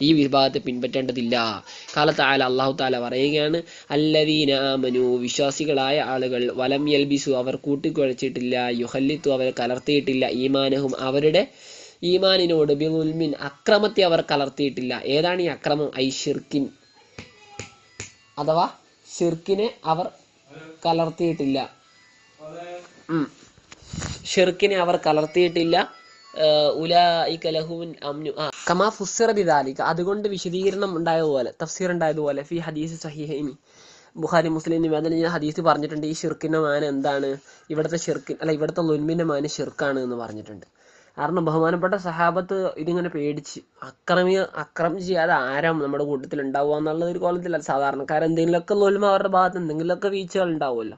ഈ വിഭാഗത്തെ പിൻപറ്റേണ്ടതില്ല. ഖാല തആല, അല്ലാഹു തആല പറയുകയാണ്, അല്ലദീന ആമനു വിശ്വാസികളായ ആളുകൾ, വലം യൽബിസു അവർ കൂട്ടിക്കുഴച്ചിട്ടില്ല, യുഖല്ലിത്തു അവർ കലർത്തിയിട്ടില്ല, ഈമാനഹും അവരുടെ ഈമാനിനോട്, ബിളുൽമിൻ അക്രമത്തെ അവർ കലർത്തിയിട്ടില്ല. ഏതാണ് ഈ അക്രമം? ഐ ഷിർക്കിൻ, അഥവാ ഷിർക്കിനെ അവർ കലർത്തിയിട്ടില്ല. ഷിർക്കിനെ അവർ കലർത്തിയിട്ടില്ല. ഉലൈക ലഹുമുൽ അംനു കമാ ഫുസ്സിറ ബിദാലിക, അതുകൊണ്ട് വിശദീകരണം ഉണ്ടായതുപോലെ, തഫ്സീർ ഉണ്ടായതുപോലെ, ഫി ഹദീസ് സഹീഹൈനി, ബുഖാരി മുസ്ലിം നിവേദന ഹദീസ് പറഞ്ഞിട്ടുണ്ട്. ഈ ഷിർക്കിന്റെ മാന എന്താണ്? ഇവിടുത്തെ ഷിർക്കിൻ അല്ല, ഇവിടുത്തെ ലുൽമിന്റെ മാന ഷിർക്കാണ് എന്ന് പറഞ്ഞിട്ടുണ്ട്. കാരണം ബഹുമാനപ്പെട്ട സഹാബത്ത് ഇതിങ്ങനെ പേടിച്ച് അക്രമം ചെയ്യാതെ ആരാം നമ്മുടെ കൂട്ടത്തിൽ ഉണ്ടാവുക എന്നുള്ള ഒരു കോലത്തിലല്ല. സാധാരണക്കാരൻ എന്തെങ്കിലുമൊക്കെ ലുൽമ, അവരുടെ ഭാഗത്ത് എന്തെങ്കിലുമൊക്കെ വീഴ്ചകൾ ഉണ്ടാവുമല്ലോ.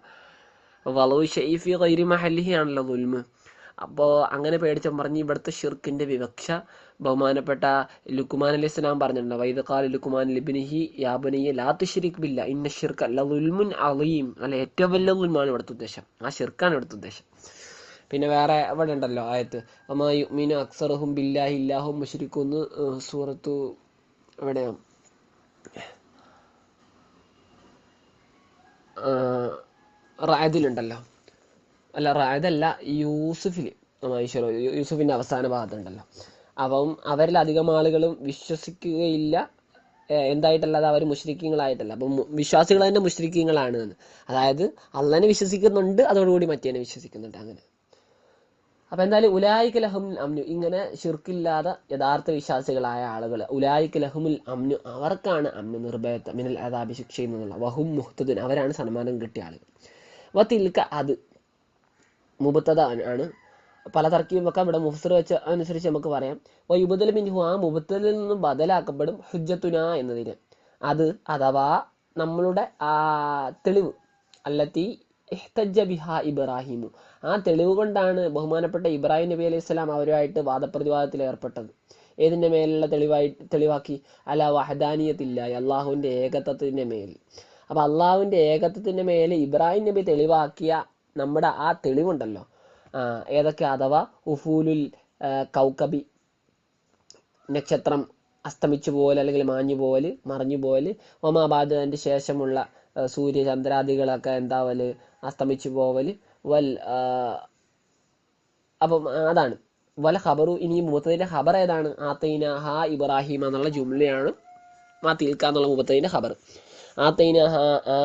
വളവ് ഷെയ്ഫി ഗൈരി മഹല്ലിഹി ആണല്ലോ ലുൽമ്. അപ്പോൾ അങ്ങനെ പേടിച്ച പറഞ്ഞ് ഇവിടുത്തെ ഷിർക്കിന്റെ വിവക്ഷ ബഹുമാനപ്പെട്ട ലുക്മാൻ അലൈഹി സ്വലാം പറഞ്ഞിട്ടുണ്ട്. വൈദ ഖാല ലുക്മാൻ ലിബ്നിഹി യാ ബനിയ്യ ലാ തുശ്രിക് ബില്ലാഹ് ഇന്ന ശിർക ലദുൽമുൻ അളീം. അല്ല, ഏറ്റവും വലിയ ളുൽമാണ് ഇവിടുത്തെ ഉദ്ദേശം. ആ ഷിർക്കാണ് ഇവിടുത്തെ ഉദ്ദേശം. പിന്നെ വേറെ ഇവിടെ ഉണ്ടല്ലോ ആയത്ത്, വമാ യുഅ്മിനു അക്സറുഹും ബില്ലാഹി ഇല്ലാഹും മുശ്രികൂന്ന്, സൂറത്തു എവിടെയാ, റായദിലുണ്ടല്ലോ. അല്ല, റായദല്ല, യൂസുഫിന്റെ അവസാന ഭാഗത്തുണ്ടല്ലോ. അപ്പം അവരിലധികം ആളുകളും വിശ്വസിക്കുകയില്ല. എന്തായിട്ടല്ലാതെ അവർ മുശ്രിക്കീങ്ങളായിട്ടല്ല. അപ്പം വിശ്വാസികൾ തന്നെ മുശ്രിക്കീങ്ങളാണ് എന്ന്. അതായത് അള്ളാനെ വിശ്വസിക്കുന്നുണ്ട്, അതോടുകൂടി മറ്റേനെ വിശ്വസിക്കുന്നുണ്ട്. അങ്ങനെ. അപ്പം എന്തായാലും ഉലായിക ലഹുമുൽ അംനു, ഇങ്ങനെ ഷിർക്കില്ലാതെ യഥാർത്ഥ വിശ്വാസികളായ ആളുകൾ, ഉലായിക ലഹുമുൽ അംനു, അവർക്കാണ് അംനു, നിർഭയത്വം, മിനൽ അദാബി, ശിക്ഷയിൽ നിന്നുള്ള, വഹും മുഹ്തദുൻ, അവരാണ് സന്മാനം കിട്ടിയ ആളുകൾ. വതിൽക, അത് മുബത്തദ ആണ്. പല തർക്കീബൊക്കെ ഇവിടെ മുഫ്സിർ വെച്ച് അനുസരിച്ച് നമുക്ക് പറയാം. വയുബദൽ മിൻഹു, ആ മുബത്തലിൽ നിന്നും ബദലാക്കപ്പെടും ഹുജ്ജത്തുന എന്നതിന്. അത് അഥവാ നമ്മളുടെ ആ തെളിവ്, അല്ലത്തി ഇഹ്തജ്ജ ബിഹാ ഇബ്രാഹിമു, ആ തെളിവ് കൊണ്ടാണ് ബഹുമാനപ്പെട്ട ഇബ്രാഹിം നബി അലൈഹി സ്വലാം അവരുമായിട്ട് വാദപ്രതിവാദത്തിൽ ഏർപ്പെട്ടത്. ഏതിൻ്റെ മേലുള്ള തെളിവാക്കി? അല വഹദാനിയത്തില്ല, അള്ളാഹുവിൻ്റെ ഏകത്വത്തിൻ്റെ മേൽ. അപ്പം അള്ളാഹുവിൻ്റെ ഏകത്വത്തിൻ്റെ മേൽ ഇബ്രാഹിം നബി തെളിവാക്കിയ നമ്മുടെ ആ തെളിവുണ്ടല്ലോ, ഏതൊക്കെ? അഥവാ ഉഫൂലുൽ കൗക്കബി, നക്ഷത്രം അസ്തമിച്ചു പോലെ അല്ലെങ്കിൽ മറഞ്ഞു പോലെ, ഒമാബാദ്, അതിൻ്റെ ശേഷമുള്ള സൂര്യചന്ദ്രാദികളൊക്കെ എന്താവല്, അസ്തമിച്ചു പോവല്, അപ്പം അതാണ് വല ഖബറു. ഇനി മുബത്തദിന്റെ ഖബർ ഏതാണ്? ആത്തൈന ഹാ ഇബ്രാഹിം എന്നുള്ള ജുംലയാണ് ആ തീൽക്ക എന്നുള്ള മുബത്തദിന്റെ ഖബർ. ആത്തൈന ഹാ, ആ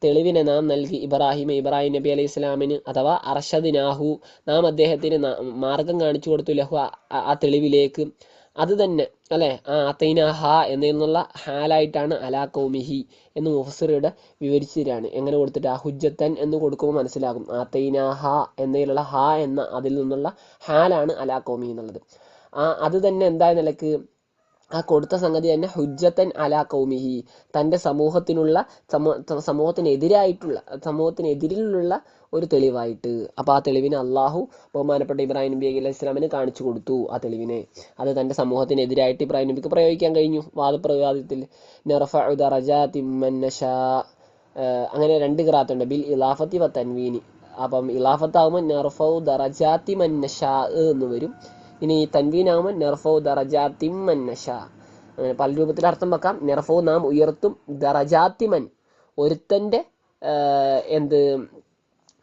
തെളിവിനെ നാം നൽകി, ഇബ്രാഹിം നബി അലൈഹി ഇസ്ലാമിന്, അഥവാ അർഷദ്നാഹു, നാം അദ്ദേഹത്തിന് മാർഗം കാണിച്ചു കൊടുത്തു, ലഹു ആ തെളിവിലേക്ക്. അത് തന്നെ അല്ലെ, ആ ആത്തൈന ഹാ എന്നതിനുള്ള ഹാലായിട്ടാണ് അലാ കൗമിഹി എന്ന് മുഫസ്സിറുടെ വിവരിച്ചിട്ടാണ്. എങ്ങനെ കൊടുത്തിട്ട്? ആ ഹുജ്ജത്തൻ എന്ന് കൊടുക്കുമ്പോൾ മനസ്സിലാകും. ആത്തൈന ഹാ എന്നതിലുള്ള ഹാ എന്ന അതിൽ നിന്നുള്ള ഹാലാണ് അലാ കൗമി എന്നുള്ളത്. അത് തന്നെ എന്തായ നിലക്ക് ആ കൊടുത്ത സംഗതി തന്നെ ഹുജ്ജത്തൻ അലാ കൗമിഹി, തൻ്റെ സമൂഹത്തിനെതിരിലുള്ള ഒരു തെളിവായിട്ട്. അപ്പോൾ ആ തെളിവിനെ അള്ളാഹു ബഹുമാനപ്പെട്ട ഇബ്രാഹിം നബി അലൈഹി ഇസ്ലാമിന് കാണിച്ചു കൊടുത്തു. ആ തെളിവിനെ അത് തൻ്റെ സമൂഹത്തിനെതിരായിട്ട് ഇബ്രാഹിം നബിക്ക് പ്രയോഗിക്കാൻ കഴിഞ്ഞു വാദപ്രതിവാദത്തിൽ. നർഫഉ ദറജാതി മൻ നശാ, അങ്ങനെ രണ്ട് ഖിറാഅത്തുണ്ട്, ബിൽ ഇലാഫത്തി വ തൻവീനി. അപ്പം ഇലാഫത്താകുമ്പോൾ നർഫഉ ദറജാതി മൻ നശാ എന്ന് വരും. ഇനി തൻവീനാകുമ്പോൾ നർഫഉ ദറജാതി മൻ നശാ. അങ്ങനെ പല രൂപത്തിൽ അർത്ഥം വെക്കാം. നർഫഉ, നാം ഉയർത്തും, ദറജാതി മൻ, ഒരുത്തൻ്റെ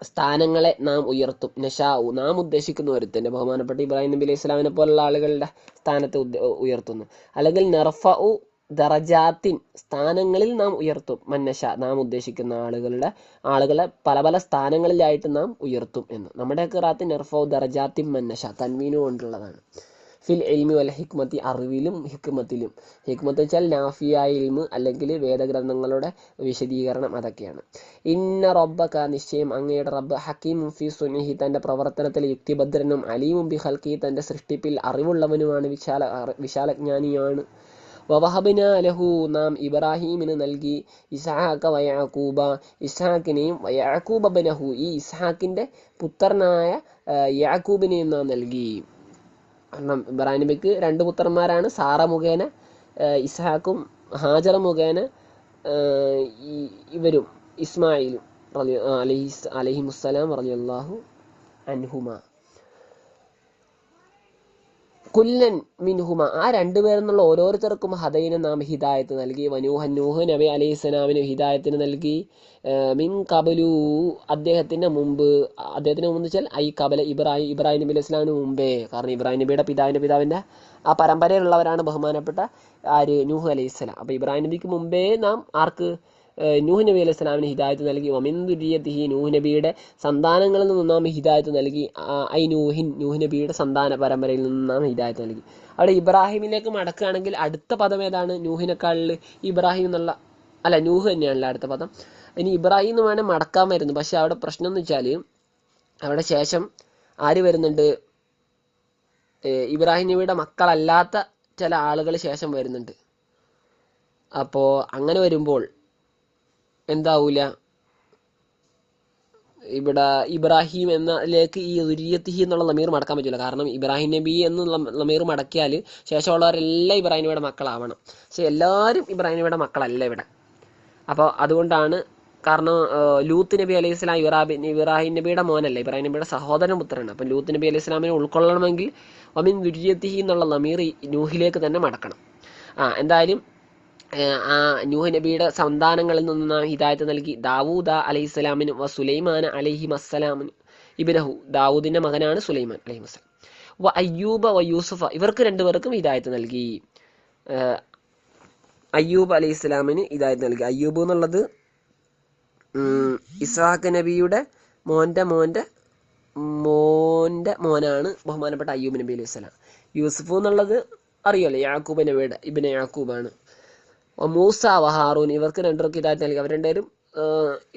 സ്ഥാനങ്ങളെ നാം ഉയർത്തും, നശാഉ, നാം ഉദ്ദേശിക്കുന്ന ഒരുത്തൻ്റെ, ബഹുമാനപ്പെട്ട ഇബ്രാഹിം നബി അലൈഹി സ്വലാമിനെ പോലുള്ള ആളുകളുടെ സ്ഥാനത്തെ ഉയർത്തുന്നു. അല്ലെങ്കിൽ നർഫഉ ദറജാത്തിൻ, സ്ഥാനങ്ങളിൽ നാം ഉയർത്തും, മന്നശ, നാം ഉദ്ദേശിക്കുന്ന ആളുകളെ പല പല സ്ഥാനങ്ങളിലായിട്ട് നാം ഉയർത്തും എന്ന്. നമ്മുടെ ഖിറാഅത്ത് നർഫഉ ദറജാത്തിൻ മന്നശ, തൻവീനു കൊണ്ടുള്ളതാണ്. ഫിൽ ഇൽമി വൽ ഹിക്മത്തി, അറിവിലും ഹിക്മത്തിലും. ഹിക്മത്ത് വെച്ചാൽ നാഫിയായ ഇൽമ്, അല്ലെങ്കിൽ വേദഗ്രന്ഥങ്ങളുടെ വിശദീകരണം, അതൊക്കെയാണ്. ഇന്ന റബ്ബക, നിശ്ചയം അങ്ങയുടെ റബ്ബ്, ഹക്കീമും ഫി സുനിഹി, തൻ്റെ പ്രവർത്തനത്തിൽ യുക്തിഭദ്രനും, അലീമും ബി ഖൽഖി, തൻ്റെ സൃഷ്ടിപ്പിൽ അറിവുള്ളവനുമാണ്, വിശാലജ്ഞാനിയാണ്. വവഹബന ലഹു, നാം ഇബ്രാഹീമിന് നൽകി, ഇസ്ഹാഖ വയാക്കൂബ, ഇസ്ഹാഖിനെയും, വയാക്കൂബ ബനഹു, ഈ ഇസ്ഹാഖിൻ്റെ പുത്രനായ യാക്കൂബിനെയും നാം നൽകി. കാരണം ഇബ്രാഹിം നബിക്ക് രണ്ട് പുത്രന്മാരാണ്, സാറ മുഖേന ഇസ്ഹാഖും, ഹാജറ മുഖേന ഇവരും ഇസ്മായിലും അലൈഹിമുസ്സലാം റളിയല്ലാഹു അൻഹുമ. കുല്ലൻ മിൻഹുമ ആ രണ്ടുപേരെന്നുള്ള ഓരോരുത്തർക്കും ഹദൈന നാം ഹിദായത്ത് നൽകി. നൂഹ് നബി അലൈഹി സ്വലാമിന് ഹിദായത്തിന് നൽകി. മിൻ കബലു അദ്ദേഹത്തിന് മുമ്പ് വെച്ചാൽ ഐ കബല ഇബ്രാഹിം നബി അലൈഹി സ്വലാമിന് മുമ്പേ. കാരണം ഇബ്രാഹിം നബിയുടെ പിതാവിൻ്റെ ആ പരമ്പരയിലുള്ളവരാണ് ബഹുമാനപ്പെട്ട ആര് നൂഹ് അലൈഹി സ്വലാം. അപ്പോൾ ഇബ്രാഹിം നബിക്ക് മുമ്പേ നാം ആർക്ക് നൂഹ് നബി അലൈഹി സ്വലാമിന് ഹിദായത്ത് നൽകി. വമിൻ ദുരിയത്തിഹി നൂഹ് നബിയുടെ സന്താനങ്ങളിൽ നിന്ന് നാം ഹിദായത്ത് നൽകി. നൂഹ് നബിയുടെ സന്താന പരമ്പരയിൽ നിന്ന് നാം ഹിദായത്ത് നൽകി. അവിടെ ഇബ്രാഹിമിലേക്ക് മടക്കുകയാണെങ്കിൽ അടുത്ത പദം ഏതാണ്? നൂഹിനെക്കാളിൽ ഇബ്രാഹിം എന്നുള്ള നൂഹ് തന്നെയാണല്ലോ അടുത്ത പദം. ഇനി ഇബ്രാഹിം എന്ന് വേണേൽ മടക്കാൻ വരുന്നു. പക്ഷെ അവിടെ പ്രശ്നം എന്ന് വെച്ചാൽ അവിടെ ശേഷം ആര് വരുന്നുണ്ട്? ഇബ്രാഹിം നബിയുടെ മക്കളല്ലാത്ത ചില ആളുകൾ ശേഷം വരുന്നുണ്ട്. അപ്പോൾ അങ്ങനെ വരുമ്പോൾ എന്താവൂല, ഇവിടെ ഇബ്രാഹിം എന്നതിലേക്ക് ഈ ദുരിയത്തിഹി എന്നുള്ള ലമീർ മടക്കാൻ പറ്റില്ല. കാരണം ഇബ്രാഹിം നബി എന്നുള്ള ലമീർ മടക്കിയാൽ ശേഷമുള്ളവരെല്ലാം ഇബ്രാഹിം നബിയുടെ മക്കളാവണം. പക്ഷെ എല്ലാവരും ഇബ്രാഹിം നബിയുടെ മക്കളല്ല ഇവിടെ. അപ്പോൾ അതുകൊണ്ടാണ്, കാരണം ലൂത്ത് നബി അലൈഹി സ്വലാം ഇബ്രാഹിം നബിയുടെ മോനല്ല, ഇബ്രാഹിം നബിയുടെ സഹോദരൻ പുത്രനാണ്. അപ്പം ലൂത്ത് നബി അലൈഹി സ്വലാമിനെ ഉൾക്കൊള്ളണമെങ്കിൽ വമിൻ ദുരിയത്തിഹി എന്നുള്ള ലമീർ നൂഹിലേക്ക് തന്നെ മടക്കണം. എന്തായാലും ആ നൂഹ് നബിയുടെ സന്താനങ്ങളിൽ നിന്ന് ഹിദായത്ത് നൽകി. ദാവൂദ അലൈഹി സ്വലാമിന് സുലൈമാൻ അലൈഹി അസ്സലാമിന് ഇബ്നഹു ദാവൂദിന്റെ മകനാണ് സുലൈമാൻ അലൈഹി വസ്സലാം. അയ്യൂബ യൂസുഫ ഇവർക്ക് രണ്ടുപേർക്കും ഹിദായത്ത് നൽകി. അയ്യൂബ് അലൈഹി സ്വലാമിന് ഹിദായത്ത് നൽകി. അയ്യൂബ് എന്നുള്ളത് ഇസ്ഹാഖ് നബിയുടെ മോൻ്റെ മോനാണ് ബഹുമാനപ്പെട്ട അയ്യൂബ് നബി അലൈഹി സ്വലാം. യൂസുഫ് എന്നുള്ളത് അറിയാലോ, യാക്കൂബ് നബിയുടെ ഇബ്നെ യാക്കൂബാണ്. മൂസ ഹാറൂൻ ഇവർക്ക് രണ്ടുപേർക്ക് ഹിദായത്ത് നൽകി. അവർ രണ്ടുപേരും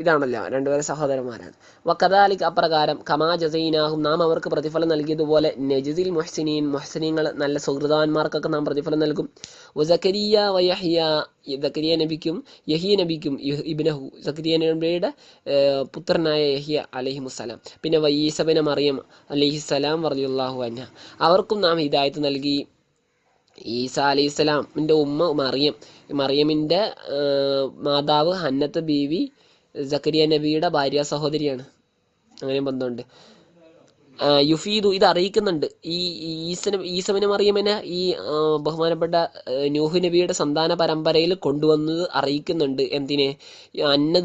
ഇതാണല്ലോ, രണ്ടുപേരും സഹോദരന്മാരാണ്. വകദാലിക അപ്രകാരം കമാ ജസൈനാഹും നാം അവർക്ക് പ്രതിഫലം നൽകിയതുപോലെ നജ്സിൽ മുഹ്സിനീങ്ങൾ നല്ല സുഹൃതാന്മാർക്കൊക്കെ നാം പ്രതിഫലം നൽകും. വസകരിയ വയഹ്യ സക്കരിയ നബിക്കും യഹ്യ നബിക്കും ഇബ്നഹു സക്കരിയ നബിയുടെ പുത്രനായ യഹ്യ അലൈഹിമുസ്സലാം, പിന്നെ ഈസ ഇബ്നു മറിയം അലൈഹിസ്സലാം റളിയല്ലാഹു അൻഹ അവർക്കും നാം ഹിദായത്ത് നൽകി. ഈസ അലൈഹി സ്വലാമിൻ്റെ ഉമ്മ മറിയമിൻ്റെ മാതാവ് ഹന്നത്ത് ബീവി സക്കരിയ നബിയുടെ ഭാര്യ സഹോദരിയാണ്. അങ്ങനെ ബന്ധമുണ്ട്. യുഫീദു ഇത് അറിയിക്കുന്നുണ്ട്. ഈ ഈസബിന് മറിയമിനെ ഈ ബഹുമാനപ്പെട്ട നൂഹ് നബിയുടെ സന്താന പരമ്പരയിൽ കൊണ്ടുവന്നത് അറിയിക്കുന്നുണ്ട്. എന്തിനെ? ഈ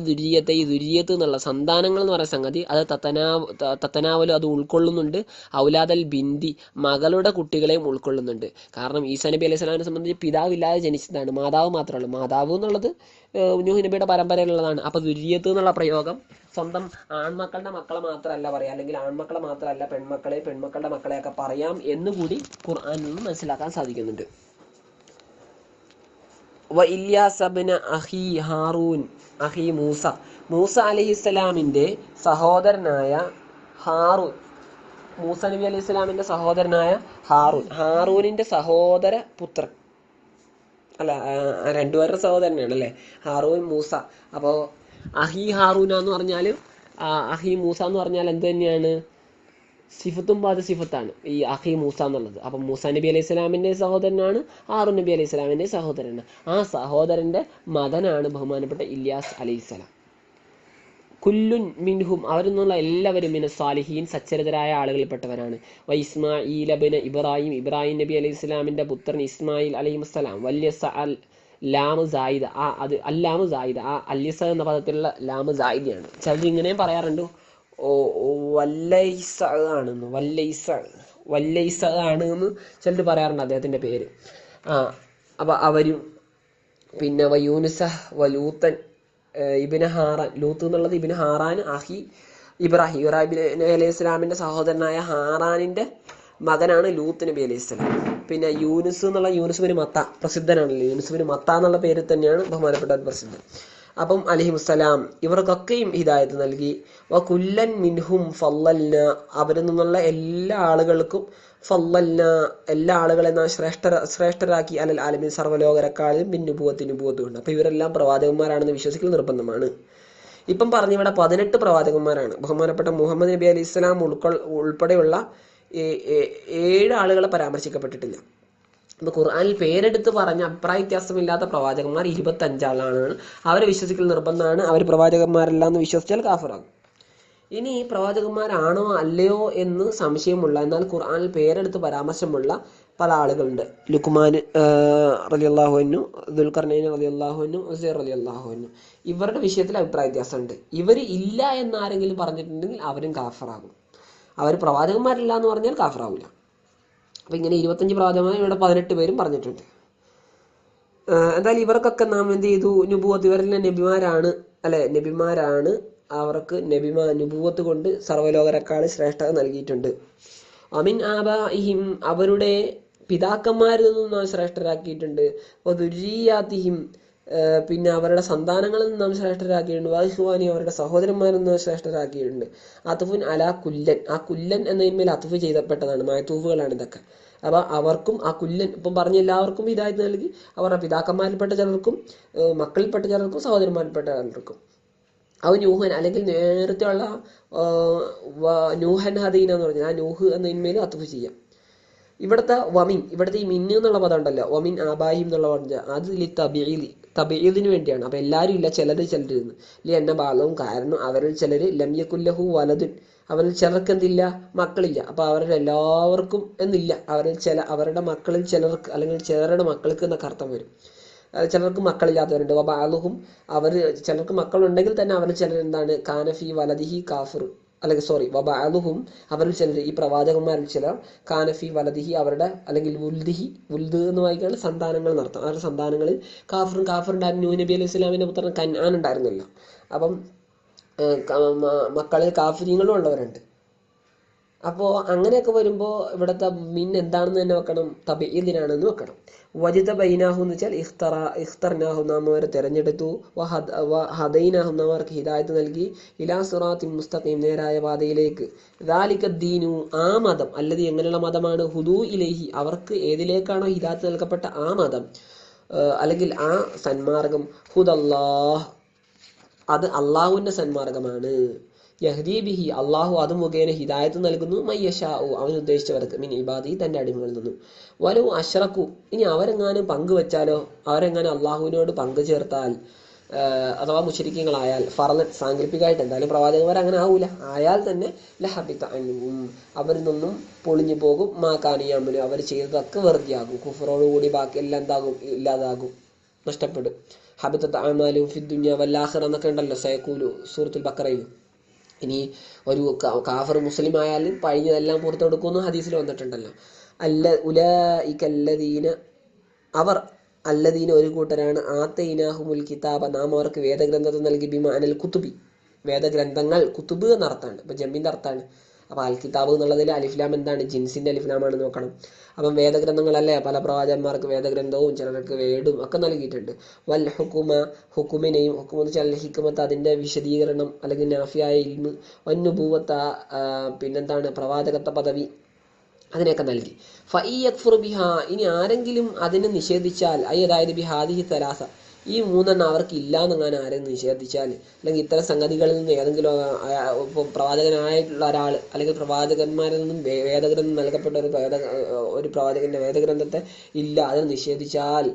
ദുരിയത്ത് എന്നുള്ള സന്താനങ്ങൾ എന്ന് പറയുന്ന സംഗതി അത് തത്തനാവലും അത് ഉൾക്കൊള്ളുന്നുണ്ട്. ഔലാദൽ ബിന്ദി മകളുടെ കുട്ടികളെയും ഉൾക്കൊള്ളുന്നുണ്ട്. കാരണം ഈസാ നബി അലൈഹി സ്വലാമിനെ സംബന്ധിച്ച് പിതാവില്ലാതെ ജനിച്ചതാണ്, മാതാവ് മാത്രമല്ല. മാതാവ് എന്നുള്ളത് നൂഹ് നബിയുടെ പരമ്പരയിലുള്ളതാണ്. അപ്പോൾ ദുരിയത്ത് എന്നുള്ള പ്രയോഗം സ്വന്തം ആൺമക്കളുടെ മക്കളെ മാത്രമല്ല പറയാം, അല്ലെങ്കിൽ ആൺമക്കളെ മാത്രമല്ല പെൺമക്കളുടെ മക്കളെയൊക്കെ പറയാം എന്നുകൂടി ഖുർആനിൽ നിന്ന് മനസ്സിലാക്കാൻ സാധിക്കുന്നുണ്ട്. വ ഇല്യാസ് ഇബ്നു അഖി ഹാറൂൻ അഖി മൂസ അലൈഹിസ്സലാമിൻ്റെ സഹോദരനായ ഹാറൂൻ, മൂസ നബി അലൈഹി സ്വലാമിൻ്റെ സഹോദരനായ ഹാറൂനിൻ്റെ സഹോദര പുത്രൻ രണ്ടുപേരുടെ സഹോദരനാണ് അല്ലേ, ഹാറൂൻ മൂസ. അപ്പോൾ അഹി ഹാറൂന എന്ന് പറഞ്ഞാൽ അഹി മൂസ എന്ന് പറഞ്ഞാൽ എന്ത് തന്നെയാണ്? സിഫത്തും ബാധ സിഫത്താണ് ഈ അഹി മൂസ എന്നുള്ളത്. അപ്പം മൂസ നബി അലൈഹി സ്വലാമിൻ്റെ സഹോദരനാണ്, ഹാറൂൻ നബി അലൈഹി സ്വലാമിൻ്റെ സഹോദരനാണ്. ആ സഹോദരൻ്റെ മകനാണ് ബഹുമാനപ്പെട്ട ഇല്യാസ് അലൈഹിസ്സലാം. കുല്ലുൻ മിൻഹും അവരെന്നുള്ള എല്ലാവരും മിന സാലിഹീൻ സച്ചരിതരായ ആളുകളിൽപ്പെട്ടവരാണ്. ഇസ്മായിൽ ഇബ്നു ഇബ്രാഹിം നബി അലൈഹി സ്വലാമിൻ്റെ പുത്രൻ ഇസ്മായിൽ അലൈഹിസ്സലാം. വലിയ ലാമ് സായിദ അത് അല്ലാമ് സായിദ അല്യസ എന്ന പദത്തിലുള്ള ലാമ് സായിദയാണ്. ചിലർ ഇങ്ങനെയും പറയാറുണ്ട് വല്ലൈസ ആണെന്ന് ചിലർ പറയാറുണ്ട് അദ്ദേഹത്തിൻ്റെ പേര്. അപ്പോൾ അവരും പിന്നെ വയൂനുസ വലൂത്തൻ ഇബ്നു ഹാറാൻ, ലൂത്ത് എന്നുള്ളത് ഇബ്നു ഹാറാൻ അഹി ഇബ്രാഹിം അലൈഹി സ്വലാമിൻ്റെ സഹോദരനായ ഹാറാനിൻ്റെ മകനാണ് ലൂത്ത് നബി അലൈഹി സ്വലാം. പിന്നെ യൂനുസ് എന്നുള്ള യൂനുസുബിന് മത്ത പ്രസിദ്ധനാണല്ലോ, യൂനുസുബിന് മത്ത എന്നുള്ള പേര് തന്നെയാണ് ബഹുമാനപ്പെട്ട പ്രസിദ്ധൻ. അപ്പം അലൈഹിമുസ്സലാം ഇവർക്കൊക്കെയും ഹിദായത്ത് നൽകി. വ കുല്ലൻ മിൻഹും ഫല്ലൽന അവരിൽ നിന്നുള്ള എല്ലാ ആളുകൾക്കും ഫല്ലൽന എല്ലാ ആളുകളെ നാം ശ്രേഷ്ഠരാക്കി അലൽ ആലമീൻ സർവ്വലോകരെക്കാളും നുബുവത്തുണ്ട്. അപ്പോൾ ഇവരെല്ലാം പ്രവാചകന്മാരാണെന്ന് വിശ്വസിക്കൽ നിർബന്ധമാണ്. ഇപ്പം പറഞ്ഞിവിടെ 18 പ്രവാചകന്മാരാണ്. ബഹുമാനപ്പെട്ട മുഹമ്മദ് നബി അലൈഹി സ്വലാം ഉൾപ്പെടെയുള്ള 7 ആളുകളെ പരാമർശിക്കപ്പെട്ടിട്ടില്ല. അപ്പോൾ ഖുർആനിൽ പേരെടുത്ത് പറഞ്ഞ അഭിപ്രായ വ്യത്യാസമില്ലാത്ത പ്രവാചകന്മാർ 25 ആളാണ്. അവരെ വിശ്വസിക്കൽ നിർബന്ധമാണ്. അവർ പ്രവാചകന്മാരല്ല എന്ന് വിശ്വസിച്ചാൽ കാഫിറാകും. ഇനി പ്രവാചകന്മാരാണോ അല്ലയോ എന്ന് സംശയമുള്ള, എന്നാൽ ഖുർആനിൽ പേരെടുത്ത് പരാമർശമുള്ള പല ആളുകളുണ്ട്. ലുക്മാൻ റളിയല്ലാഹു അൻഹു, ദുൽഖർനൈൻ റളിയല്ലാഹു അൻഹു, ഉസൈർ റളിയല്ലാഹു അൻഹു. ഇവരുടെ വിഷയത്തിൽ അഭിപ്രായ വ്യത്യാസമുണ്ട്. ഇവർ ഇല്ല എന്നാരെങ്കിലും പറഞ്ഞിട്ടുണ്ടെങ്കിൽ അവരും കാഫറാകും. അവർ പ്രവാചകന്മാരില്ല എന്ന് പറഞ്ഞാൽ കാഫറാവില്ല. അപ്പം ഇങ്ങനെ 25 പ്രവാചകന്മാർ, ഇവിടെ 18 പേരും പറഞ്ഞിട്ടുണ്ട്. എന്തായാലും ഇവർക്കൊക്കെ നാം എന്ത് ചെയ്തു? നുബുവത്ത്, ഇവരെല്ലാം നബിമാരാണ്, അല്ലെ, നബിമാരാണ്. അവർക്ക് നുബുവത്ത് കൊണ്ട് സർവ്വലോകരെക്കാൾ ശ്രേഷ്ഠത നൽകിയിട്ടുണ്ട്. അമിൻ ആബാഇഹിം, അവരുടെ പിതാക്കന്മാരിൽ നിന്നും നാം ശ്രേഷ്ഠരാക്കിയിട്ടുണ്ട്. ദുരിയാത്തിഹിം, പിന്നെ അവരുടെ സന്താനങ്ങളിൽ നിന്ന് നാം ശ്രേഷ്ഠരാക്കിയിട്ടുണ്ട്. വാഹിഖ്വാനി, അവരുടെ സഹോദരന്മാരിൽ നിന്ന് ശ്രേഷ്ഠരാക്കിയിട്ടുണ്ട്. അത്ഫുൻ അലാ കുല്ലൻ, ആ കുല്ലൻ എന്നതിന്മേൽ അത്ഫ് ചെയ്തപ്പെട്ടതാണ്, മായത്തൂഫുകളാണ് ഇതൊക്കെ. അപ്പോൾ അവർക്കും ആ കുല്ലൻ ഇപ്പം പറഞ്ഞ എല്ലാവർക്കും ഹിദായത്ത് നൽകി. അവരുടെ പിതാക്കന്മാരിൽപ്പെട്ട ചിലർക്കും, മക്കളിൽപ്പെട്ട ചിലർക്കും, സഹോദരന്മാരിൽപ്പെട്ട ചിലർക്കും. അവ നൂഹൻ, അല്ലെങ്കിൽ നേരത്തെ ഉള്ള നൂഹൻ ഹദീന എന്ന് പറഞ്ഞാൽ ആ നൂഹ് എന്നതിന്മേൽ അത്ഫ് ചെയ്യാം. ഇവിടുത്തെ വമിൻ, ഇവിടുത്തെ ഈ മിന്ന് എന്നുള്ള പദം ഉണ്ടല്ലോ, വമിൻ ആബാഹിം എന്നുള്ള പറഞ്ഞ അത് തബീലിന് വേണ്ടിയാണ്. അപ്പം എല്ലാവരും ഇല്ല, ചിലരിൽ എന്ന ഭാഗവും. കാരണം അവരിൽ ചിലർ ലംയക്കുല്ലഹു വലതുൻ, അവരിൽ ചിലർക്ക് എന്തില്ല, മക്കളില്ല. അപ്പോൾ അവരുടെ എല്ലാവർക്കും എന്നില്ല, അവരുടെ മക്കളിൽ ചിലർക്ക്, അല്ലെങ്കിൽ ചിലരുടെ മക്കൾക്ക് എന്നൊക്കെ അർത്ഥം വരും. ചിലർക്ക് മക്കളില്ലാത്തവരുണ്ട്. ബാലുഹും, അവർ ചിലർക്ക് മക്കളുണ്ടെങ്കിൽ തന്നെ അവരിൽ ചിലർ എന്താണ്, കാനഫി വലദിഹി കാഫിർ, അല്ലെങ്കിൽ വബഅലുഹും, അവരിൽ ചിലർ, ഈ പ്രവാചകന്മാരിൽ ചിലർ, കാനഫി വലദിഹി, അവരുടെ, അല്ലെങ്കിൽ വുൽദ് എന്ന് വായിക്കാണ് സന്താനങ്ങൾ നടത്താം, അവരുടെ സന്താനങ്ങളിൽ കാഫിറുണ്ടായിരുന്നു. നൂഹ് നബി അലൈഹി സ്വലാമിന്റെ പുത്രൻ കൻആൻ ഉണ്ടായിരുന്നല്ലോ. അപ്പം മക്കളിൽ കാഫിര്യങ്ങളും ഉള്ളവരുണ്ട്. അപ്പോൾ അങ്ങനെയൊക്കെ വരുമ്പോൾ ഇവിടുത്തെ മിൻ എന്താണെന്ന് തന്നെ വെക്കണം, തബീലിനാണെന്ന് വെക്കണം. വജിത ബൈനാഹു എന്ന് വെച്ചാൽ ഇഖ്തർനാഹു, നാം അവരെ തിരഞ്ഞെടുത്തു. ഹദൈനാഹു, നാം അവർക്ക് ഹിദായത്ത് നൽകി. ഇലാ സിറാത്തിൻ മുസ്തഖീം, നേരായ പാതയിലേക്ക്. ദാലിക ദീനു, ആ മതം, അല്ലത് എങ്ങനെയുള്ള മതമാണ്, ഹുദൂ ഇലൈഹി, അവർക്ക് ഏതിലേക്കാണോ ഹിദായത്ത് നൽകപ്പെട്ട ആ മതം, അല്ലെങ്കിൽ ആ സന്മാർഗം, ഹുദല്ലാഹ്, അത് അള്ളാഹുവിന്റെ സന്മാർഗമാണ്. യഹ്ദീ ബിഹി, അള്ളാഹു അത് മുഖേന ഹിദായത്ത് നൽകുന്നു. മയ്യശാഉ, അവൻ ഉദ്ദേശിച്ചവർക്ക്, മിൻ ഇബാദി, തന്റെ അടിമകളിൽ നിന്നും. വലു അഷ്റഖു, ഇനി അവരെങ്ങാനും പങ്കുവെച്ചാലോ, അവരെങ്ങാനും അള്ളാഹുവിനോട് പങ്കു ചേർത്താൽ, അഥവാ മുശ്രിക്കീങ്ങളായാൽ, ഫർളൻ, സാങ്കല്പികമായിട്ട്, എന്തായാലും പ്രവാചകന്മാർ അങ്ങനെ ആവൂല, ആയാൽ തന്നെ ലഹബിത അൻഹും, അവരിൽ നിന്നും പൊളിഞ്ഞു പോകും. മാ കാനൂ യഅമലൂൻ, അവർ ചെയ്തതൊക്കെ വെറുതെയാകും. കുഫറോടുകൂടി ബാക്കി എല്ലാം എന്താകും, ഇല്ലാതാകും, നഷ്ടപ്പെടും. ഹബിതത് അഅമാലുഹും ഫിദ് ദുനിയ വൽ ആഖിറ എന്നൊക്കെ ഉണ്ടല്ലോ സൂറത്തുൽ ബഖറയിൽ. ഇനി ഒരു കാഫർ മുസ്ലിം ആയാൽ പഴിഞ്ഞതെല്ലാം പുറത്തു കൊടുക്കുമെന്ന് ഹദീസിൽ വന്നിട്ടുണ്ടല്ലോ. ഉലൈക, അവർ, അല്ലദീന, ഒരു കൂട്ടരാണ്, ആതൈനാഹുമുൽ കിതാബ, നാം അവർക്ക് വേദഗ്രന്ഥത്തെ നൽകി. ബിമാനൽ കുത്തുബി, വേദഗ്രന്ഥങ്ങൾ, കുത്തുബ് എന്ന അർത്ഥമാണ്, ഇപ്പം ജമ്മിൻ്റെ അർത്ഥമാണ്. അപ്പോൾ അൽ കിതാബ് എന്നുള്ളതിൽ അലിഫ്ലാം എന്താണ്, ജിൻസിൻ്റെ അലിഫ്ലാമാണ് നോക്കണം. അപ്പം വേദഗ്രന്ഥങ്ങളല്ലേ, പല പ്രവാചകന്മാർക്ക് വേദഗ്രന്ഥവും ചിലർക്ക് വേടും ഒക്കെ നൽകിയിട്ടുണ്ട്. വൽ ഹുക്കുമ, ഹുക്കുമിനെയും, ഹുക്കും എന്ന് വെച്ചാൽ ഹിക്കുമത്ത്, അതിൻ്റെ വിശദീകരണം, അല്ലെങ്കിൽ നാഫിയായ ഇൽമ്. വന്നുബുവത്ത, പിന്നെന്താണ്, പ്രവാചകത്വ പദവി, അതിനെയൊക്കെ നൽകി. ഫഇയക്ഫുർ ബിഹ, ഇനി ആരെങ്കിലും അതിനെ നിഷേധിച്ചാൽ, അതായത് ബിഹാദിഹി തലാസ, ഈ മൂന്നെണ്ണം അവർക്ക് ഇല്ലാന്നെങ്ങാനും ആരെയും നിഷേധിച്ചാൽ, അല്ലെങ്കിൽ ഇത്തരം സംഗതികളിൽ നിന്ന് ഏതെങ്കിലും ഇപ്പോൾ പ്രവാചകനായിട്ടുള്ള ഒരാൾ, അല്ലെങ്കിൽ പ്രവാചകന്മാരിൽ നിന്നും വേദഗ്രന്ഥം നൽകപ്പെട്ട ഒരു പ്രവാചകന്റെ വേദഗ്രന്ഥത്തെ ഇല്ല, അതിനെ നിഷേധിച്ചാൽ,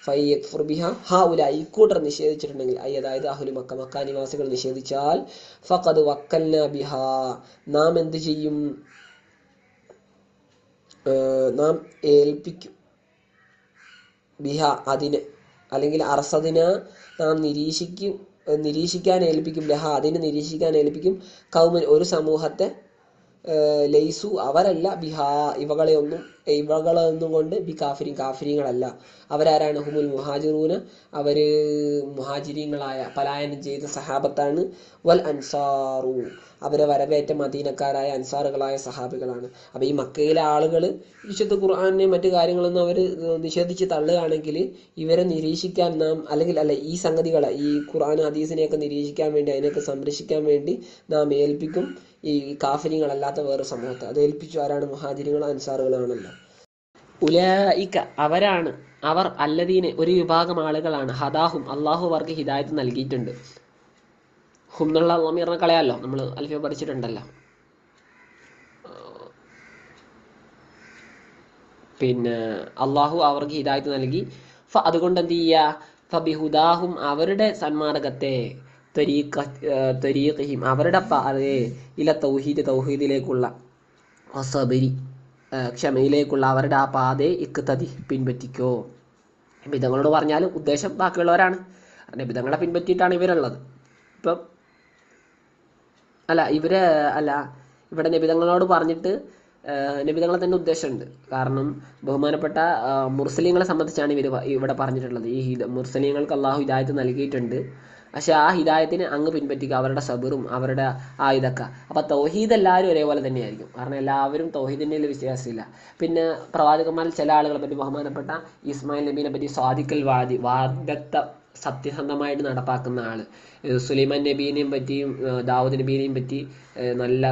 ഫയക്ഫുർ ബിഹ ഹൗല, ഇക്കൂട്ടർ നിഷേധിച്ചിട്ടുണ്ടെങ്കിൽ, അതായത് അഹ്ലു മക്ക, മക്ക നിവാസികൾ നിഷേധിച്ചാൽ, ഫഖദ് വക്കൽനാ ബിഹ, നാം എന്ത് ചെയ്യും, നാം ഏൽപ്പിക്കും, ബിഹ, അതിന്, അല്ലെങ്കിൽ അർസദിന, നാം നിരീക്ഷിക്കാൻ ഏൽപ്പിക്കും, ലഹ, അതിന് നിരീക്ഷിക്കാൻ ഏൽപ്പിക്കും, കൗമൻ, ഒരു സമൂഹത്തെ, ലൈസു, അവരല്ല, ബിഹാ, ഇവകളൊന്നും കൊണ്ട് ബി കാഫിരീൻ, കാഫിരീങ്ങളല്ല. അവരാരാണ്, ഹുമുൽ മുഹാജിറൂന, അവര് മുഹാജിരീങ്ങളായ, പലായനം ചെയ്ത സഹാബത്താണ്. വൽ അൻസാറു, അവരെ വരവേറ്റ മദീനക്കാരായ അൻസാറുകളായ സഹാബികളാണ്. അപ്പോൾ ഈ മക്കയിലെ ആളുകൾ വിശുദ്ധ ഖുർആനെ മറ്റു കാര്യങ്ങളൊന്നും അവർ നിഷേധിച്ച് തള്ളുകയാണെങ്കിൽ, ഇവരെ നിരീക്ഷിക്കാൻ നാം, അല്ലെങ്കിൽ ഈ സംഗതികളെ, ഈ ഖുർആൻ ഹദീസിനെയൊക്കെ നിരീക്ഷിക്കാൻ വേണ്ടി, അതിനെയൊക്കെ സംരക്ഷിക്കാൻ വേണ്ടി നാം ഏൽപ്പിക്കും ഈ കാഫിര്യങ്ങളല്ലാത്ത വേറെ സമൂഹത്തെ. അത് ഏൽപ്പിച്ചു ആരാണ്, മുഹാജിരികൾ, അൻസാറുകളാണല്ലോ. ഉലൈക, അവരാണ്, അവർ, അല്ലദീന്, ഒരു വിഭാഗം ആളുകളാണ്, ഹദാഹും, അള്ളാഹു അവർക്ക് ഹിദായത്ത് നൽകിയിട്ടുണ്ട്. ഹും എന്നുള്ള ലമീറിനെ കളയാലോ, നമ്മൾ അൽഫിയ പഠിച്ചിട്ടുണ്ടല്ലോ. പിന്നെ അള്ളാഹു അവർക്ക് ഹിദായത്ത് നൽകി. അതുകൊണ്ട് എന്ത് ചെയ്യുക, ഫബിഹുദാഹും, അവരുടെ സന്മാർഗത്തെ, തരീഖിഹിം, അവരുടെ പാതയെ, ഇല തൗഹീദിലേക്കുള്ള, വസബരി, ക്ഷമയിലേക്കുള്ള അവരുടെ ആ പാതയെ ഇക്തദി പിൻപറ്റിക്കോ. നബിതങ്ങളോട് പറഞ്ഞാൽ ഉദ്ദേശം ബാക്കിയുള്ളവരാണ്. നബിതങ്ങളെ പിൻപറ്റിയിട്ടാണ് ഇവരുള്ളത്. ഇപ്പം ഇവിടെ നബിതങ്ങളോട് പറഞ്ഞിട്ട് നബിതങ്ങളെ തന്നെ ഉദ്ദേശമുണ്ട്. കാരണം ബഹുമാനപ്പെട്ട മുർസലീങ്ങളെ സംബന്ധിച്ചാണ് ഇവിടെ പറഞ്ഞിട്ടുള്ളത്. ഈ മുർസലീങ്ങൾക്ക് അള്ളാഹു ഹിദായത്ത് നൽകിയിട്ടുണ്ട്. പക്ഷെ ആ ഹിദായത്തിന് അങ്ങ് പിൻപറ്റിക്കുക, അവരുടെ സബറും അവരുടെ ആ ഇതൊക്കെ. അപ്പം തൗഹീദ് എല്ലാവരും ഒരേപോലെ തന്നെയായിരിക്കും. കാരണം എല്ലാവരും തൗഹീദിൻ്റെ വിശ്വാസമില്ല. പിന്നെ പ്രവാചകന്മാരിൽ ചില ആളുകളെ പറ്റി ബഹുമാനപ്പെട്ട ഇസ്മായിൽ നബീനെ പറ്റി സ്വാദിക്കൽ വാദത്തെ സത്യസന്ധമായിട്ട് നടപ്പാക്കുന്ന ആൾ, സുലൈമാൻ നബീനെയും പറ്റിയും ദാവൂദ് നബീനെയും പറ്റി നല്ല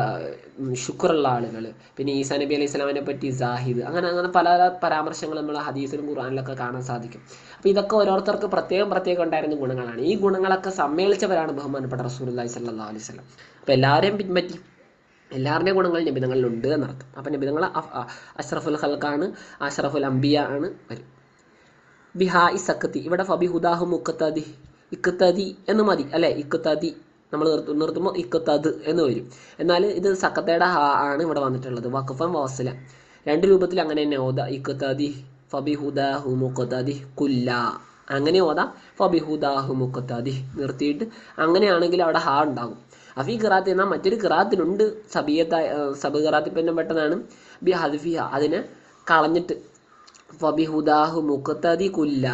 ശുക്റുള്ള ആളുകൾ, പിന്നെ ഈസാ നബി അലൈഹി സ്വലാമിനെ പറ്റി സാഹിദ്, അങ്ങനെ പല പരാമർശങ്ങൾ നമ്മൾ ഹദീസിലും ഖുർആനിലൊക്കെ കാണാൻ സാധിക്കും. അപ്പോൾ ഇതൊക്കെ ഓരോരുത്തർക്ക് പ്രത്യേകം ഉണ്ടായിരുന്ന ഗുണങ്ങളാണ്. ഈ ഗുണങ്ങളൊക്കെ സമ്മേളിച്ചവരാണ് ബഹുമാനപ്പെട്ട റസൂലുള്ളാഹി സ്വല്ലല്ലാഹു അലൈഹി വസല്ലം. അപ്പോൾ എല്ലാവരെയും പിൻപറ്റി എല്ലാവരുടെയും ഗുണങ്ങൾ നബിതങ്ങളിലുണ്ട് എന്നർത്ഥം. അപ്പം നബിതങ്ങൾ അഷ്റഫുൽ ഖൽഖാണ്, അഷ്റഫുൽ അംബിയ ആണ് വരും. ബിഹാ ഇസക്കത്തി, ഇവിടെ ഫബിഹുദാഹു മുക്കത്തതി, ഇക്കത്തതി എന്ന് മതി അല്ലേ. ഇക്കത്തതി നമ്മൾ നിർത്തുമ്പോൾ ഇക്കത്തത് എന്ന് വരും. എന്നാൽ ഇത് സക്കത്തയുടെ ഹാ ആണ് ഇവിടെ വന്നിട്ടുള്ളത്. വഖഫൻ വാസില രണ്ട് രൂപത്തിൽ അങ്ങനെ തന്നെ ഓതാ. ഇക്കത്തതി ഫബിഹുദാഹു മുക്കത്തതി കുല്ല, അങ്ങനെ ഓതാ. ഫബിഹുദാഹു മുക്കത്തതി നിർത്തിയിട്ട് അങ്ങനെയാണെങ്കിൽ അവിടെ ഹാ ഉണ്ടാകും. അഫി ഖിറാത്ത് എന്നാൽ മറ്റൊരു ഖിറാത്തിലുണ്ട്, സബ് ഖിറാത്തിൽ പിന്നെ പെട്ടതാണ്. ബി ഹദ്ഫിഹ, അതിനെ കളഞ്ഞിട്ട് ഫബിഹുദാഹു മുഖത്തതി കുല്ല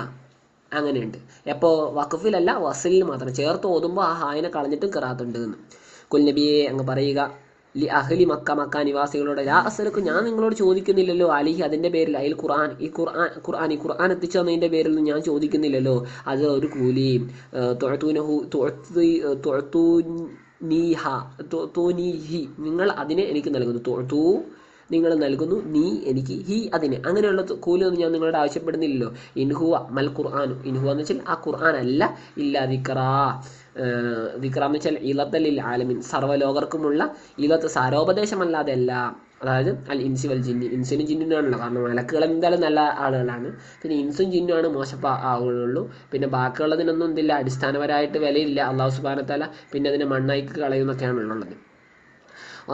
അങ്ങനെയുണ്ട്. എപ്പോൾ വഖഫിലല്ല വസിലിൽ മാത്രം ചേർത്ത് ഓതുമ്പോൾ ആ ഹായിനെ കളഞ്ഞിട്ട് ഖിറാത്തുണ്ട് എന്ന്. കുൽ നബിയെ അങ്ങ് പറയുക, ലി അഹ്ലി മക്ക നിവാസികളോട്, ലാ അസ്അലുക്കു ഞാൻ നിങ്ങളോട് ചോദിക്കുന്നില്ലല്ലോ, അലിഹി അതിൻ്റെ പേരിൽ, അയിൽ ഖുർആൻ എത്തിച്ചു തന്നതിൻ്റെ പേരിൽ ഞാൻ ചോദിക്കുന്നില്ലല്ലോ. അത് ഒരു കൂലിയും നിങ്ങൾ അതിനെ എനിക്ക് നൽകുന്നു. നിങ്ങൾ നൽകുന്നു, നീ എനിക്ക് ഹി അതിന്, അങ്ങനെയുള്ള കൂലിയൊന്നും ഞാൻ നിങ്ങളോട് ആവശ്യപ്പെടുന്നില്ലല്ലോ. ഇൻഹുവ മൽ ഖുർആാനു, ഇൻഹുവ എന്ന് വെച്ചാൽ ആ ഖുർആൻ അല്ല, ഇല്ല ദിക്റാ എന്ന് വെച്ചാൽ ഇലത്തലിൽ ആലമിൻ, സർവ്വലോകർക്കുമുള്ള ഇലത്ത് സാരോപദേശമല്ലാതെ അല്ല. അതായത് അൽ ഇൻസി വൽ ജിന്നി, ഇൻസിനും ജിന്നിനാണല്ലോ. കാരണം മലക്കുകൾ എന്തായാലും നല്ല ആളുകളാണ്, പിന്നെ ഇൻസും ജിന്നുമാണ് മോശപ്പ ആളുകളുള്ളൂ. പിന്നെ ബാക്കിയുള്ളതിനൊന്നും എന്തില്ല, അടിസ്ഥാനപരമായിട്ട് വിലയില്ല. അള്ളാഹു സുബ്ഹാനഹു വ തആല പിന്നെ അതിനെ മണ്ണായിക്ക് കളയുന്നൊക്കെയാണ് ഉള്ളത്.